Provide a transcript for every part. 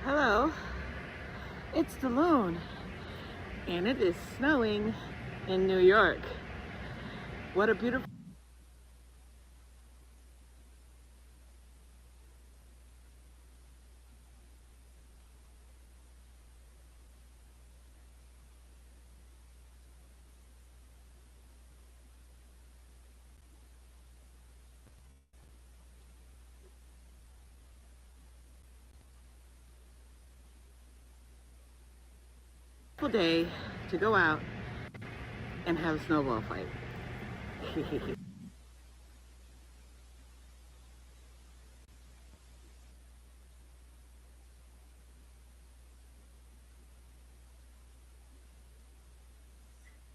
Hello, it's the moon, and it is snowing in New York. What a beautiful day to go out and have a snowball fight.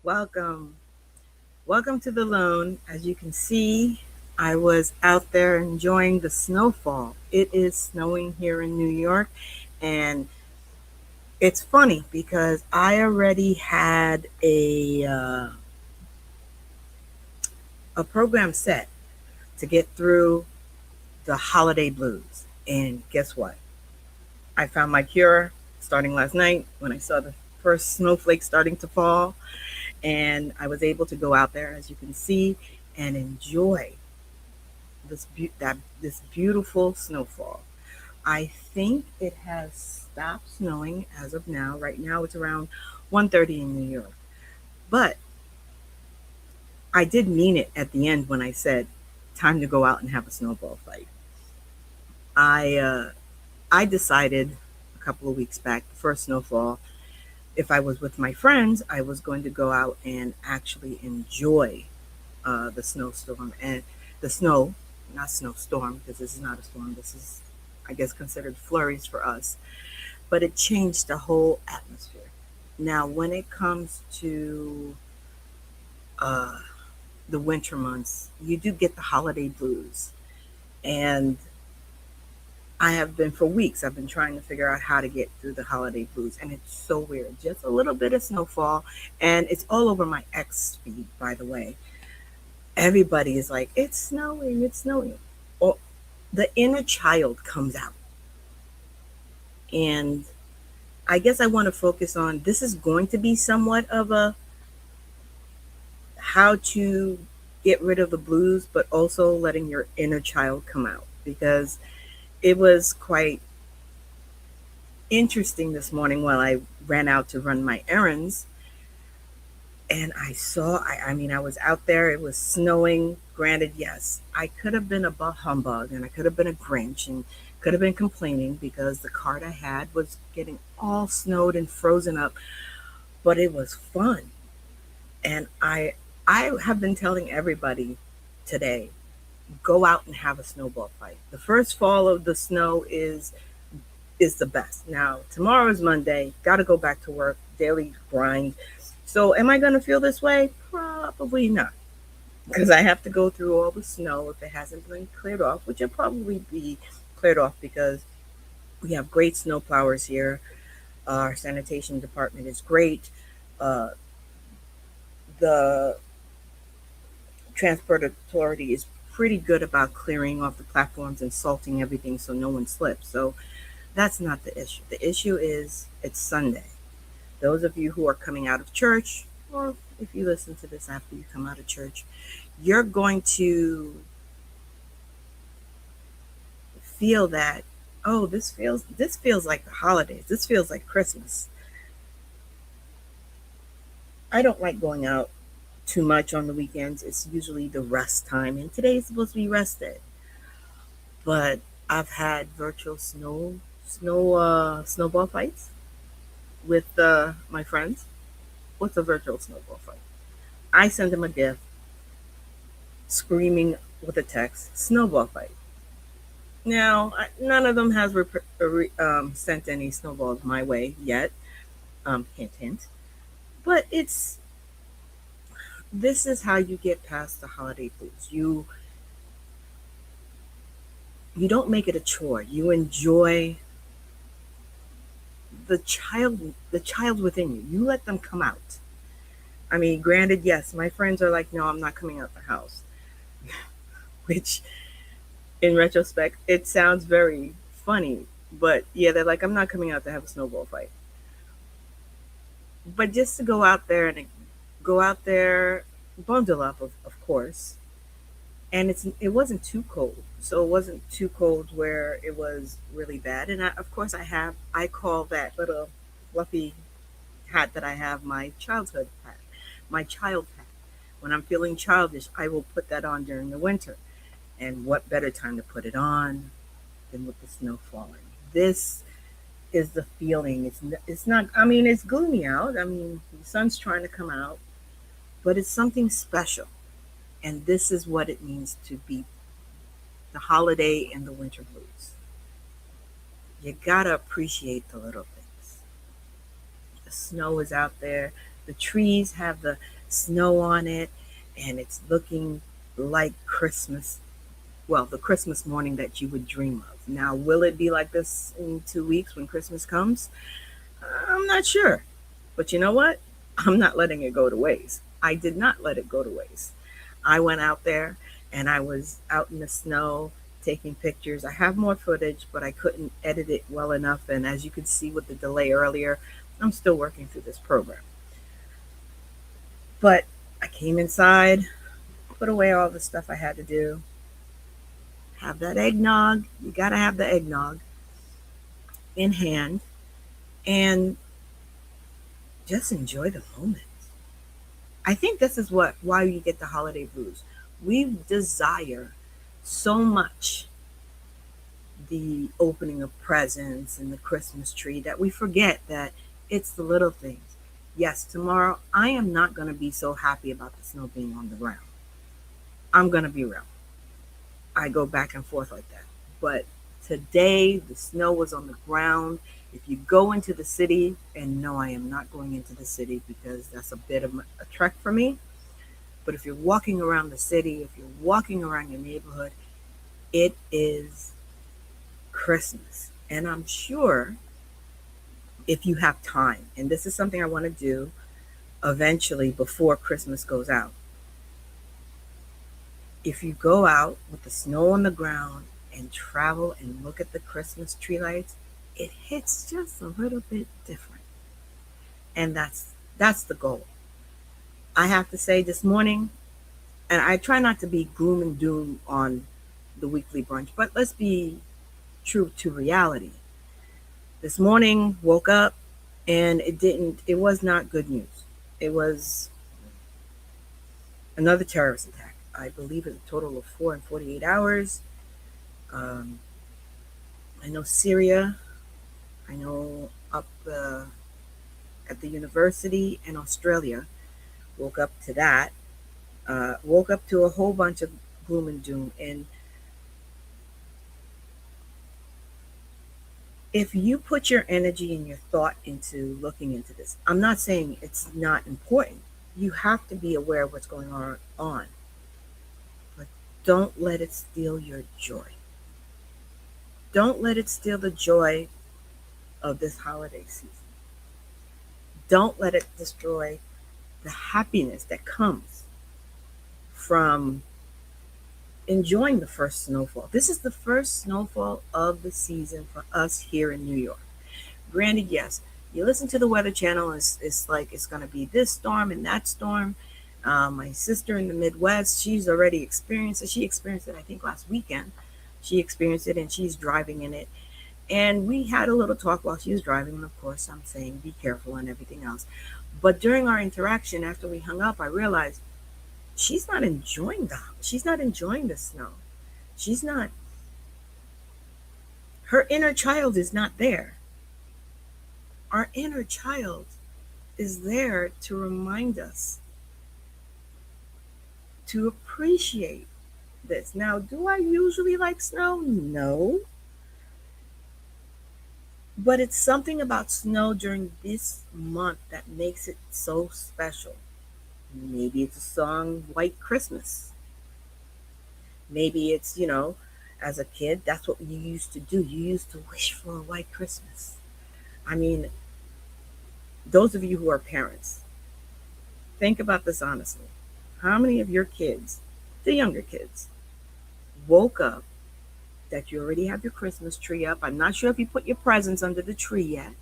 Welcome. Welcome to the loan. As you can see, I was out there enjoying the snowfall. It is snowing here in New York, and it's funny because I already had a program set to get through the holiday blues. And guess what? I found my cure starting last night when I saw the first snowflakes starting to fall, and I was able to go out there, as you can see, and enjoy this beautiful snowfall. I think it has stopped snowing as of now. Right now it's around 1:30 in New York. But I did mean it at the end when I said time to go out and have a snowball fight. I uh, I decided a couple of weeks back, the first snowfall, if I was with my friends, I was going to go out and actually enjoy the snowstorm and the snow, not snowstorm, because this is not a storm. This is, I guess, considered flurries for us. But it changed the whole atmosphere. Now, when it comes to uh, the winter months, you do get the holiday blues. And I have been for weeks, I've been trying to figure out how to get through the holiday blues. And it's so weird. Just a little bit of snowfall. And it's all over my X feed, by the way. Everybody is like, it's snowing, it's snowing. Or the inner child comes out. And I guess I want to focus on this is going to be somewhat of a how to get rid of the blues, but also letting your inner child come out because it was quite interesting this morning while I ran out to run my errands. And I was out there, it was snowing. Granted, yes, I could have been a bah humbug and I could have been a Grinch and could have been complaining because the cart I had was getting all snowed and frozen up, but it was fun. And I have been telling everybody today, go out and have a snowball fight. The first fall of the snow is the best. Now, tomorrow is Monday, got to go back to work, daily grind. So, am I going to feel this way? Probably not. Because I have to go through all the snow if it hasn't been cleared off, which will probably be cleared off because we have great snow plowers here. Our sanitation department is great. Uh, the transport authority is pretty good about clearing off the platforms and salting everything so no one slips. So that's not the issue. The issue is it's Sunday. Those of you who are coming out of church, or if you listen to this after you come out of church, you're going to feel that, oh, this feels like the holidays. This feels like Christmas. I don't like going out too much on the weekends. It's usually the rest time, and today is supposed to be rest day. But I've had virtual snowball fights with my friends. What's a virtual snowball fight? I send them a gift, screaming with a text, snowball fight. Now, none of them has sent any snowballs my way yet. Hint, hint. But this is how you get past the holiday blues. You don't make it a chore. You enjoy the child within you. You let them come out. I mean, granted, yes, my friends are like, no, I'm not coming out the house. Which, in retrospect, it sounds very funny. But yeah, they're like, I'm not coming out to have a snowball fight. But just to go out there and go out there, bundle up, of course. And it wasn't too cold, so it wasn't too cold where it was really bad. And of course, I call that little fluffy hat that I have my childhood hat, my child hat. When I'm feeling childish, I will put that on during the winter. And what better time to put it on than with the snow falling? This is the feeling. It's not. I mean, it's gloomy out. I mean, the sun's trying to come out, but it's something special. And this is what it means to be the holiday and the winter blues. You gotta appreciate the little things. The snow is out there. The trees have the snow on it, and it's looking like Christmas. Well, the Christmas morning that you would dream of. Now, will it be like this in 2 weeks when Christmas comes? I'm not sure. But you know what? I'm not letting it go to waste. I did not let it go to waste. I went out there and I was out in the snow taking pictures. I have more footage, but I couldn't edit it well enough. And as you could see with the delay earlier, I'm still working through this program. But I came inside, put away all the stuff I had to do, have that eggnog. You got to have the eggnog in hand and just enjoy the moment. I think this is why you get the holiday blues. We desire so much the opening of presents and the Christmas tree that we forget that it's the little things. Yes, tomorrow I am not going to be so happy about the snow being on the ground. I'm going to be real. I go back and forth like that. But today the snow was on the ground. If you go into the city, and no, I am not going into the city because that's a bit of a trek for me. But if you're walking around the city, if you're walking around your neighborhood, it is Christmas. And I'm sure if you have time, and this is something I want to do eventually before Christmas goes out. If you go out with the snow on the ground and travel and look at the Christmas tree lights, it hits just a little bit different. And that's the goal. I have to say this morning, and I try not to be gloom and doom on the weekly brunch, but let's be true to reality. This morning, woke up and it was not good news. It was another terrorist attack. I believe it's a total of 4 in 48 hours. I know Syria. I know up at the university in Australia. Woke up to that. Woke up to a whole bunch of gloom and doom. And if you put your energy and your thought into looking into this, I'm not saying it's not important. You have to be aware of what's going on. But don't let it steal your joy. Don't let it steal the joy of this holiday season. Don't let it destroy the happiness that comes from enjoying the first snowfall. This is the first snowfall of the season for us here in New York. Granted, yes, you listen to the Weather Channel, it's like it's going to be this storm and that storm. My sister in the Midwest, she's already experienced it. She experienced it, I think, last weekend. She experienced it and she's driving in it. And we had a little talk while she was driving. And of course, I'm saying be careful and everything else. But during our interaction, after we hung up, I realized she's not enjoying the snow. She's not, her inner child is not there. Our inner child is there to remind us to appreciate this. Now, do I usually like snow? No. But it's something about snow during this month that makes it so special. Maybe it's a song, White Christmas. Maybe it's, as a kid, that's what you used to do. You used to wish for a white Christmas. I mean, those of you who are parents, think about this honestly. How many of your kids, the younger kids, woke up that you already have your Christmas tree up. I'm not sure if you put your presents under the tree yet,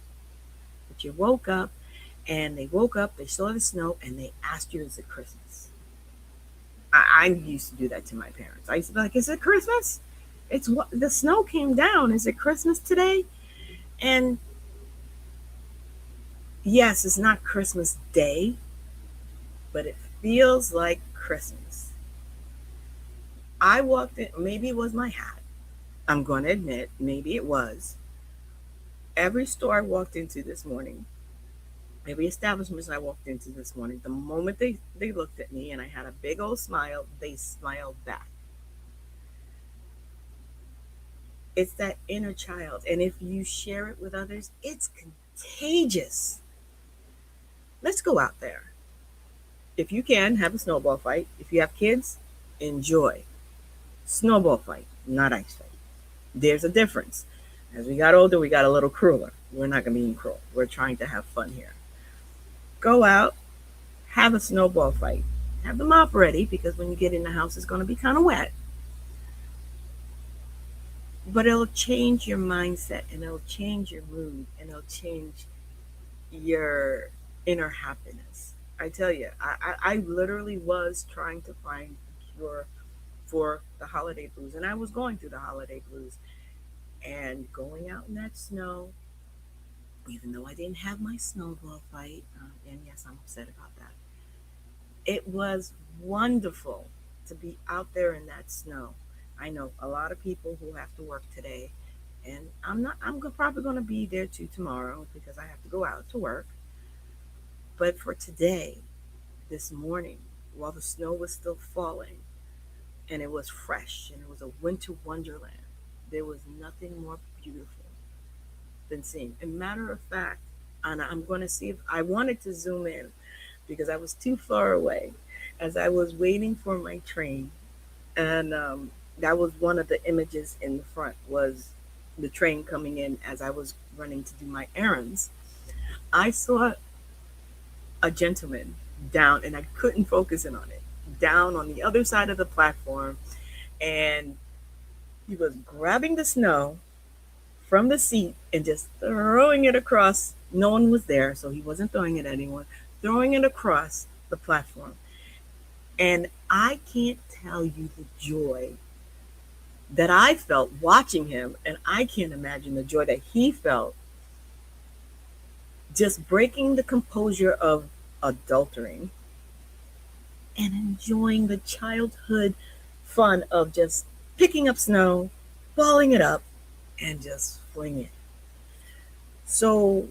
but you woke up and they woke up, they saw the snow, and they asked you, is it Christmas? I used to do that to my parents. I used to be like, is it Christmas? It's what the snow came down. Is it Christmas today? And yes, it's not Christmas Day, but it feels like Christmas. I walked in, maybe it was my hat. I'm going to admit, maybe it was. Every store I walked into this morning, every establishment I walked into this morning, the moment they looked at me and I had a big old smile, they smiled back. It's that inner child. And if you share it with others, it's contagious. Let's go out there. If you can, have a snowball fight. If you have kids, enjoy. Snowball fight, not ice fight. There's a difference. As we got older, we got a little crueler. We're not going to be cruel. We're trying to have fun here. Go out, have a snowball fight. Have the mop ready because when you get in the house, it's going to be kind of wet. But it'll change your mindset and it'll change your mood and it'll change your inner happiness. I tell you, I literally was trying to find a cure for the holiday blues. And I was going through the holiday blues and going out in that snow, even though I didn't have my snowball fight. And yes, I'm upset about that. It was wonderful to be out there in that snow. I know a lot of people who have to work today, and I'm probably going to be there too tomorrow because I have to go out to work. But for today, this morning, while the snow was still falling and it was fresh and it was a winter wonderland, there was nothing more beautiful than seeing. As a matter of fact, and I'm going to see if I wanted to zoom in because I was too far away as I was waiting for my train. And that was one of the images in the front was the train coming in as I was running to do my errands. I saw a gentleman down, and I couldn't focus in on it, down on the other side of the platform, and he was grabbing the snow from the seat and just throwing it across. No one was there, so he wasn't throwing it at anyone, throwing it across the platform. And I can't tell you the joy that I felt watching him, and I can't imagine the joy that he felt just breaking the composure of adultering and enjoying the childhood fun of just picking up snow, balling it up, and just flinging it. So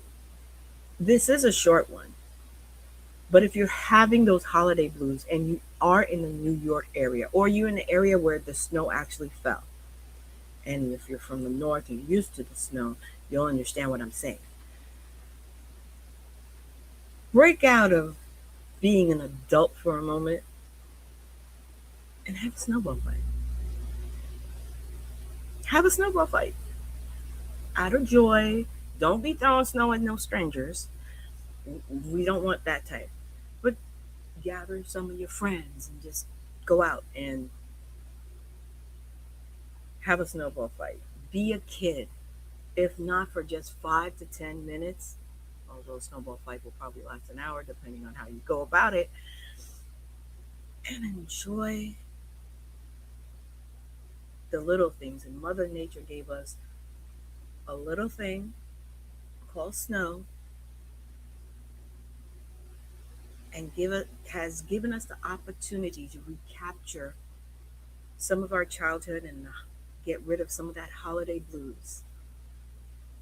this is a short one. But if you're having those holiday blues and you are in the New York area or you're in the area where the snow actually fell, and if you're from the north and you're used to the snow, you'll understand what I'm saying. Break out of being an adult for a moment and have a snowball fight. Have a snowball fight. Out of joy. Don't be throwing snow at no strangers. We don't want that type. But gather some of your friends and just go out and have a snowball fight. Be a kid, if not for just 5 to 10 minutes. Although a snowball fight will probably last an hour, depending on how you go about it. And enjoy the little things. And Mother Nature gave us a little thing called snow, and has given us the opportunity to recapture some of our childhood and get rid of some of that holiday blues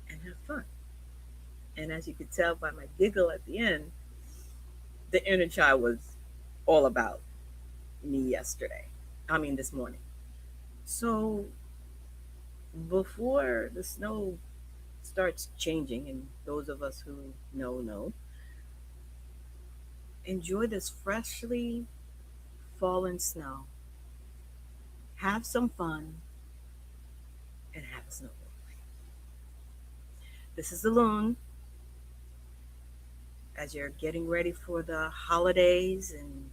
and have fun. And as you could tell by my giggle at the end, the inner child was all about me this morning. So before the snow starts changing, and those of us who know, enjoy this freshly fallen snow, have some fun, and have a snowball. This is the Loon. As you're getting ready for the holidays and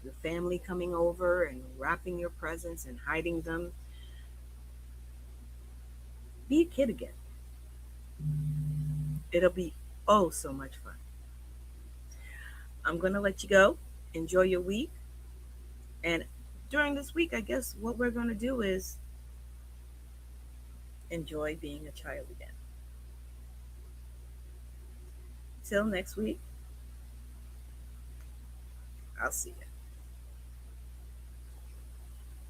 your family coming over and wrapping your presents and hiding them, Be a kid again. It'll be oh so much fun. I'm going to let you go. Enjoy your week. And during this week, I guess what we're going to do is enjoy being a child again. Till next week, I'll see you.